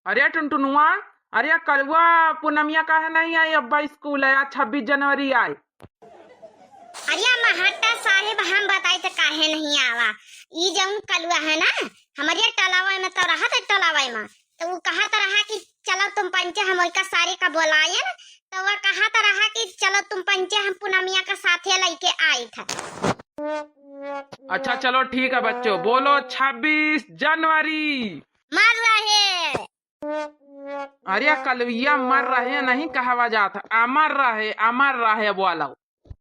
अरे टुनटुनुआ, अरे कलवा पूनमिया काहे नहीं आई? अब्बा स्कूल है, आज 26 जनवरी आए। अरे महट्टा साहेब हम बताई तो काहे नहीं आवा। ई जऊन कलुआ है ना हमारे टलावा में तो रहा था टलावा में, तो वो कहा तो रहा कि चलो तुम पंचे हम का सारे का बोलाए ना, तो वह कहा तो रहा कि चलो तुम पंचे हम पूनमिया का साथे लेके आए था। अच्छा चलो ठीक है बच्चों, बोलो 26 जनवरी। मर रहे। अरे कलविया मर रहे नहीं कहवा जाता, अमर रहे बोलो।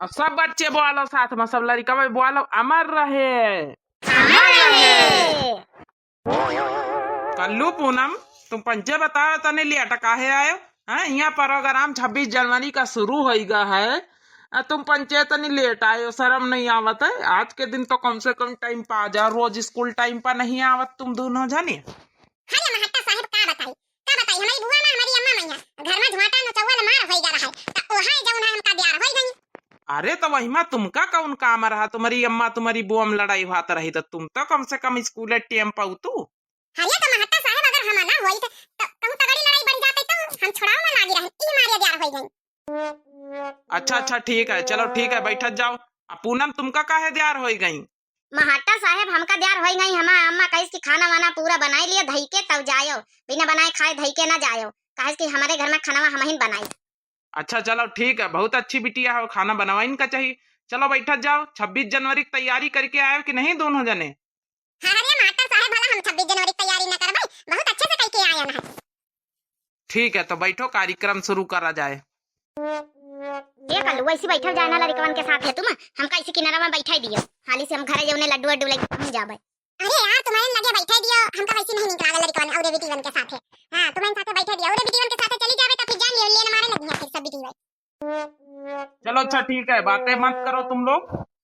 अब सब बच्चे बोलो साथ में, सब लड़का बोलो अमर रहे। कल्लू पूनम तुम पंचे बताओ तने लिया काहे आयो हैं? यहाँ प्रोग्राम 26 जनवरी का शुरू होगा है, तुम पंचायत नहीं लेट आए हो, शर्म नहीं आवत है? आज के दिन तो कम से कम टाइम पर आ जाओ, रोज स्कूल टाइम पर नहीं आवत तुम दोनों जने। अरे महट्टा साहब का बताई हमारी बुआ ना हमारी अम्मा मैया घर में झुमाटा न चौवल मार होई जा रहा है, तो ओहाय जौन है हमका ब्याह होई गई। अरे तो वही में तुमका कौन काम रहा? तुम्हारी अम्मा तुम्हारी बुआ में लड़ाई होता रही तो तुम तो कम से कम स्कूल टाइम पाऊ तू। अरे तो महट्टा साहब अगर हम ना होई तो कहूं तगड़ी लड़ाई बढ़ जाती तो हम छोड़ाओ ना लागी रही, ई मारिया ब्याह होई गई। अच्छा ठीक है, चलो ठीक है, बैठ जाओ। पूनम तुमका काहे द्यार हो गई? महट्टा साहब हमका द्यार होई गई, हमारा अम्मा कहिस कि खाना वाना पूरा बनाई लियो धई के तब जायो, बिना बनाए खाए धई के ना जायो, कहिस कि हमारे घर में खाना हम ही बनाई। अच्छा चलो ठीक है, बहुत अच्छी बिटिया हो, खाना बनवाई इनका चाहिए। चलो बैठा जाओ। 26 जनवरी की तैयारी करके आए कि नहीं दोनों जने? अरे महट्टा साहब भला हम 26 जनवरी की तैयारी न करबै, बहुत अच्छे से करके आया ना। ठीक है तो बैठो, कार्यक्रम शुरू करा जाए। ये कल वैसे बैठल जाए ना लड़कवन के साथ है तुम, हम कैसे किनारा में बैठा दियो, हाली से हम घरे जौने लड्डू वड्डू लेके पहुंच जाबे। अरे यार तुम्हारे लगे बैठा दियो, हमका वैसे नहीं निकला लड़कवन और बेटीवन के साथ है। हां तुम्हारे साथ बैठा दियो और बेटीवन के साथ चली जावे तो फिर जान लियो लेने मारे लगी है फिर सब बेटीवन। चलो अच्छा ठीक है, बातें मत करो तुम लोग।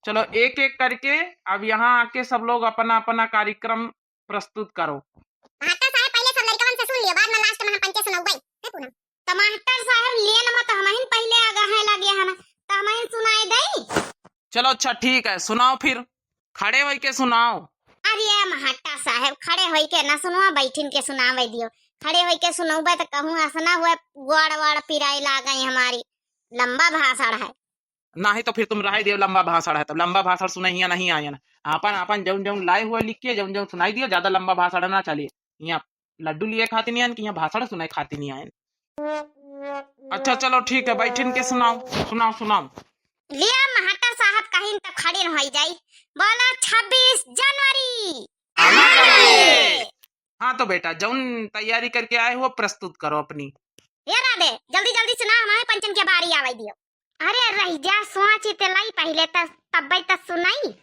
चलो एक एक करके अब यहाँ आके सब लोग अपना अपना कार्यक्रम प्रस्तुत करो। महट्टा साहब पहले सब लड़कवन से सुन लियो, बाद में लास्ट में हम पंचे सुनाऊबे है पूनम। टमाटर साहब लेन मत हमहिन पहले आगा है लगे हन त हमहिन सुनाई दई। चलो अच्छा ठीक है, सुनाओ फिर, खड़े होई के सुनाओ। अरे महट्टा साहब खड़े होई के ना सुनवा, बैठिन के सुनावे दियो। खड़े होई के सुनौबे त कहूं असना हुए गोड़ वाड़ पिराई लागई हमारी, लंबा भाषण है। नहीं तो फिर तुम राय दियो लंबा भाषण है, तब लंबा भाषण सुनाइया नहीं आया ना। अपन अपन जौन जौन लाए हुए लिख के जौन जौन सुनाई दियो, ज्यादा लंबा भाषण ना चलिए। यहाँ लड्डू लिए खाती नहीं आन कि यहाँ भाषण सुनाई खाती नहीं आए। अच्छा चलो ठीक है, बैठिन के सुनाओ सुनाओ सुनाओ। लिया महट्टा साहब कहीं त खड़े न होई जाई, बोला 26 जनवरी। हाँ तो बेटा जौन तैयारी करके आए हो प्रस्तुत करो अपनी। ये राधे जल्दी जल्दी सुना, हमारे पंचम के बारी आवे दियो। अरे रही जा सोची ते लाई पहले तब त सुनाई।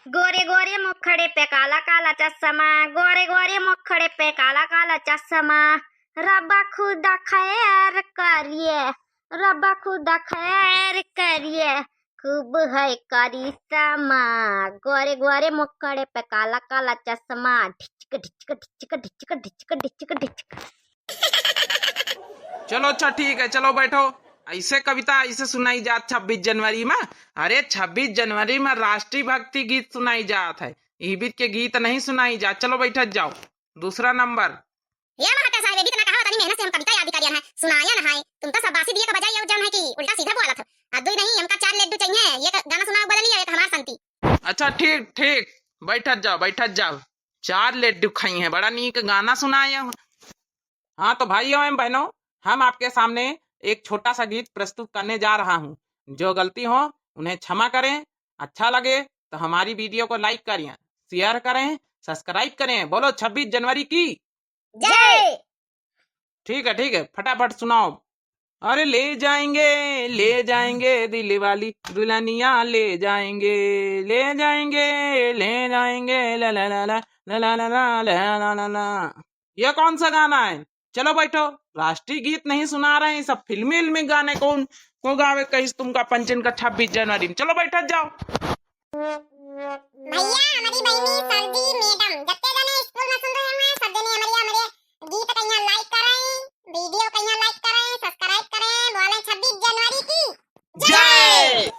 गोरे गोरे मुखड़े पे काला काला चश्मा, गोरे गोरे मुखड़े पे काला काला चश्मा, रब्बा खुदा खैर करिए, रब्बा खुदा खैर करिए, खूब है करिश्मा, गोरे गोरे मुखड़े पे काला काला चश्मा, ढिचक ढिचक ढिचक ढिचक ढिचक ढिचक ढिचक। चलो अच्छा ठीक है, चलो बैठो। ऐसे कविता ऐसे सुनाई जात 26 जनवरी में? अरे 26 जनवरी में राष्ट्रीय भक्ति गीत सुनाई जात है, ईबित के गीत नहीं सुनाई जात। चलो बैठक जाओ। दूसरा नंबर। ये महट्टा साहब भी तना कहा तनी मेहनत से हम कविता याद कर है, सुनाया ना है तुम तो सब बासी दिए का बजाय जौन है कि उल्टा सीधा बोला था। अदुई नहीं हमका 4 लड्डू चाहिए, ये गाना सुनाओ बदल लिया एक हमार संती। अच्छा ठीक ठीक, बैठक जाओ। 4 लड्डू खाई हैं, बड़ा नीक गाना सुनाया। हाँ तो भाइयों एवं बहनों, हम आपके सामने एक छोटा सा गीत प्रस्तुत करने जा रहा हूँ। जो गलती हो उन्हें क्षमा करें। अच्छा लगे तो हमारी वीडियो को लाइक करें, शेयर करें, सब्सक्राइब करें। बोलो 26 जनवरी की जय। ठीक है, फटाफट सुनाओ। अरे ले जाएंगे दिल वाली दुल्हनिया, ले जाएंगे ला ला ला ला ला ला ला ला ला ला ला। ये कौन सा गाना है? चलो बैठो, राष्ट्रीय गीत नहीं सुना रहे हैं, सब फिल्मी गाने कौन को गावे कहीं तुमका पंचन का 26 जनवरी में। चलो बैठक जाओ। भैया हमारी बहनी सरदी मैडम जत्ते जने स्कूल में सुन रहे हैं सब जने हमारे गीत कहिया लाइक करें, वीडियो कहिया लाइक करें, सब्सक्राइब करें, बोले 26 जनवरी की जय।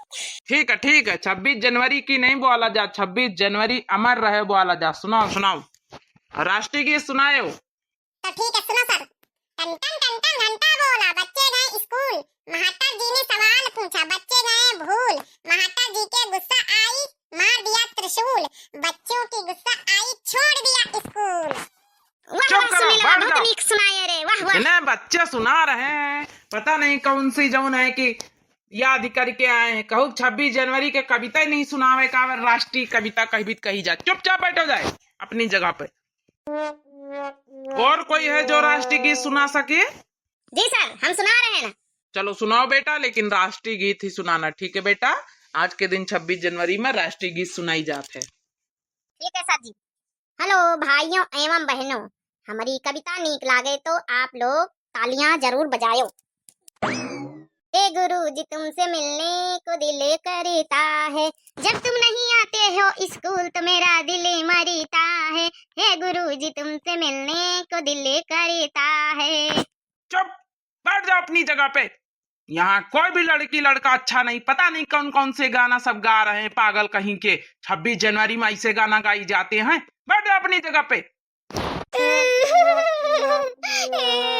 ठीक है 26 जनवरी की नहीं बोला जा, 26 जनवरी अमर रहे बोला जा। सुनाओ राष्ट्रीय गीत सुनाए हो। तो ठीक है सुनो सर। नीक सुनाए रे, वाह वाह। इन्हें बच्चे सुना रहे हैं, पता नहीं कौन सी जौन है कि याद करके आए हैं। कहूँ 26 जनवरी के कविता ही नहीं सुनावे का, राष्ट्रीय कविता कही जा। चुपचाप बैठो जाए अपनी जगह पे। और कोई है जो राष्ट्रीय गीत सुना सके? जी सर, हम सुना रहे हैं ना। चलो सुनाओ बेटा, लेकिन राष्ट्रीय गीत ही सुनाना, ठीक है बेटा? आज के दिन 26 जनवरी में राष्ट्रीय गीत सुनाई जाते हैं। ठीक है सर जी। हेलो भाइयों एवं बहनों, हमारी कविता नीक लागे तो आप लोग तालियां जरूर बजाओ। हे गुरुजी तुमसे मिलने को दिल करता है, जब तुम नहीं आते हो स्कूल तो मेरा दिल मरता है। हे गुरुजी तुमसे मिलने को दिल करता है। चुप, बैठ जाओ अपनी जगह पे। यहाँ कोई भी लड़की लड़का अच्छा नहीं, पता नहीं कौन कौन से गाना सब गा रहे हैं पागल कहीं के। 26 जनवरी में ऐसे गाना गाई जाते हैं। बैठ जाओ अपनी जगह पे।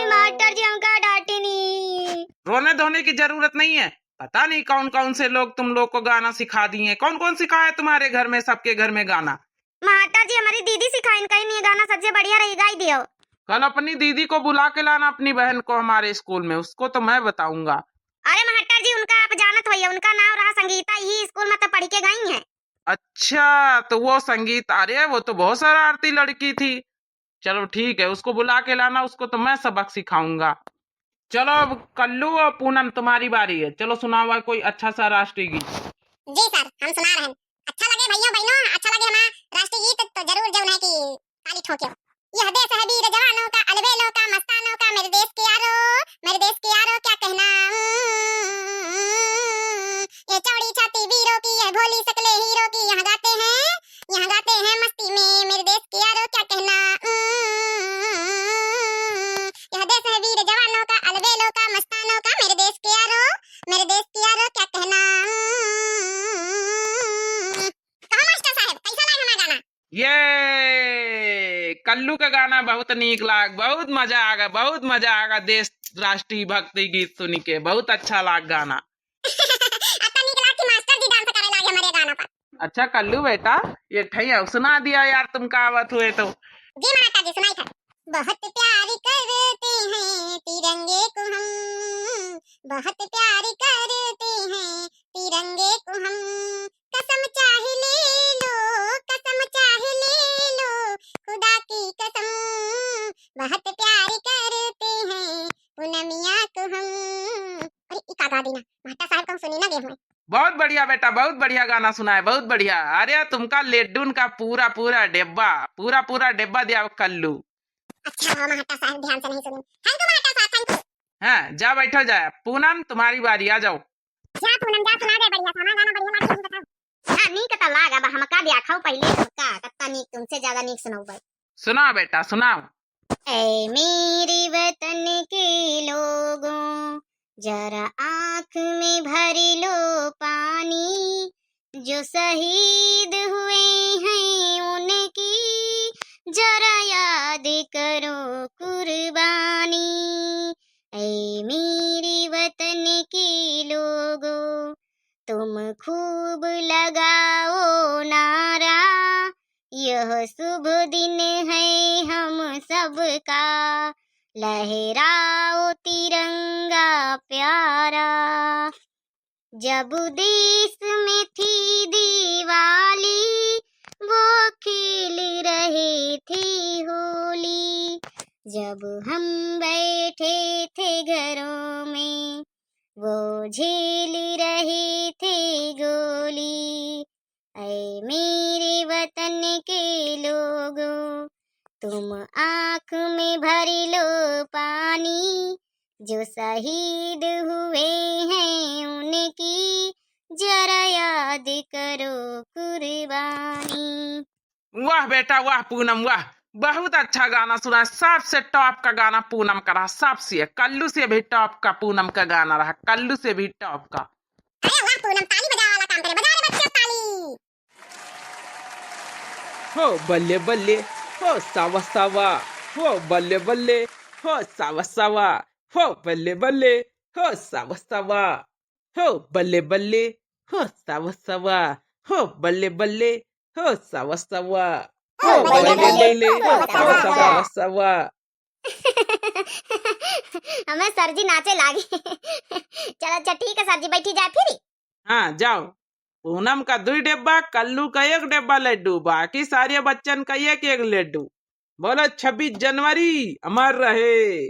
मास्टर जी हमका डांटे नहीं। रोने धोने की जरूरत नहीं है। पता नहीं कौन कौन से लोग तुम लोग को गाना सिखा दिए। कौन कौन सिखाया तुम्हारे घर में, सबके घर में गाना? मास्टर जी हमारी दीदी सिखाई, कहीं नहीं गाना सबसे बढ़िया रही गाई दियो। कल अपनी दीदी को बुला के लाना, अपनी बहन को हमारे स्कूल में, उसको तो मैं बताऊंगा। अरे मास्टर जी उनका आप जानत होइए, उनका नाम रहा संगीता, ही स्कूल में तो पढ़ के गई है। अच्छा, तो वो संगीत, अरे वो तो बहुत शरारती लड़की थी। चलो ठीक है, उसको बुला के लाना, उसको तो मैं सबक सिखाऊंगा। चलो अब कल्लू और पूनम तुम्हारी बारी है। चलो सुनाओ कोई अच्छा सा राष्ट्रीय गीत। जी सर, हम सुना रहे हैं। अच्छा लगे भैया बहनों, अच्छा लगे हमारा राष्ट्रीय गीत तो जरूर जो है कि ताली ठोकियो। यह देश है वीर जवानों का, अलबेलों का, मस्तानों का, मेरे देश के यारो, मेरे देश के यारो क्या कहना। ये चौड़ी छाती वीरों की है, भोली सकले हीरो की, यहाँ गाते हैं मस्ती में, मेरे देश के यारो क्या कहना। यह देश है वीर जवानों का, अलबेलों का, मस्तानों का, मेरे देश के यारो क्या कहना। कहा मास्टर साहब, कैसा लगा हमारा गाना? ये कल्लू का गाना बहुत नीक लाग, बहुत मजा आगा, बहुत मजा आगा। देश राष्ट्रीय भक्ति गीत सुनी के बहुत अच्छा लाग गाना। आता नीक लाग कि मास्टर जी डांस करे लागे हमारे गाना पर। अच्छा कल्लू बेटा, ये ठैया सुना दिया यार, तुम का आवत हुए तो। जी माता जी सुनाई था। बहुत प्यार करते हैं तिरंगे को हम, बहुत प्यार करते हैं तिरंगे को हम, कसम चाहे ले लो, कसम चाहे ले लो, खुदा की कसम, बहुत प्यार करते हैं पूनमिया को हम। अरे इका गा देना माता साहब को सुनी ना गे हुए। बहुत बढ़िया बेटा, बहुत बढ़िया गाना सुना है, बहुत बढ़िया। अरे तुमका लेडून का पूरा पूरा डिब्बा दिया कल्लू। अच्छा महाता साहब ध्यान से नहीं सुनी। थैंक यू महाता साहब, थैंक यू। हाँ जा बैठो जाए। पूनम तुम्हारी बारी, आ जाओ। जा पूनम जा, सुना दे बढ़िया गाना, बढ़िया लागे तुम बताओ। हां नीक त लागा बा, हमका दिखाओ पहले हमका कत्ता नीक, तुमसे ज्यादा नीक सुनाऊ भाई। सुनाओ बेटा सुनाओ। ऐ मेरे वतन के लोगों, जरा आँख में भर लो पानी, जो शहीद हुए हैं उनकी जरा याद करो कुर्बानी। ऐ मेरे वतन के लोगों, तुम खूब लगाओ नारा, यह शुभ दिन है हम सबका, लहराओ तिरंगा प्यारा। जब देश में थी दिवाली, वो खेल रहे थे होली, जब हम बैठे थे घरों में, वो झेल रहे थे गोली। ऐ मेरे वतन के लोगों, तुम आँख में भर लो पानी, जो शहीद हुए हैं उनकी जरा याद करो कुर्बानी। वाह बेटा वाह पूनम वाह, बहुत अच्छा गाना सुना। सबसे टॉप का गाना पूनम का रहा, सबसे। कल्लू से भी टॉप का पूनम का गाना रहा, कल्लू से भी टॉप का। अरे वाह पूनम, ताली बजा वाला काम करे, बजा रे बच्चे ताली। हो बल्ले बल्ले हो सावा सावा, हो बल्ले बल्ले हो सावा सावा, हो बल्ले बल्ले हो सावा सावा, हो बल्ले बल्ले हो सावा सावा, हो बल्ले बल्ले हो सावा सावा, हो बल्ले बल्ले हो सावा सावा। हमें सर जी नाचे लागी। चल अच्छा ठीक है सर जी, बैठी जाए फिर। हाँ जाओ। पूनम का 2 डिब्बा, कल्लू का 1 डिब्बा लड्डू, बाकी सारे बच्चन का 1 1 लड्डू। बोलो 26 जनवरी अमर रहे।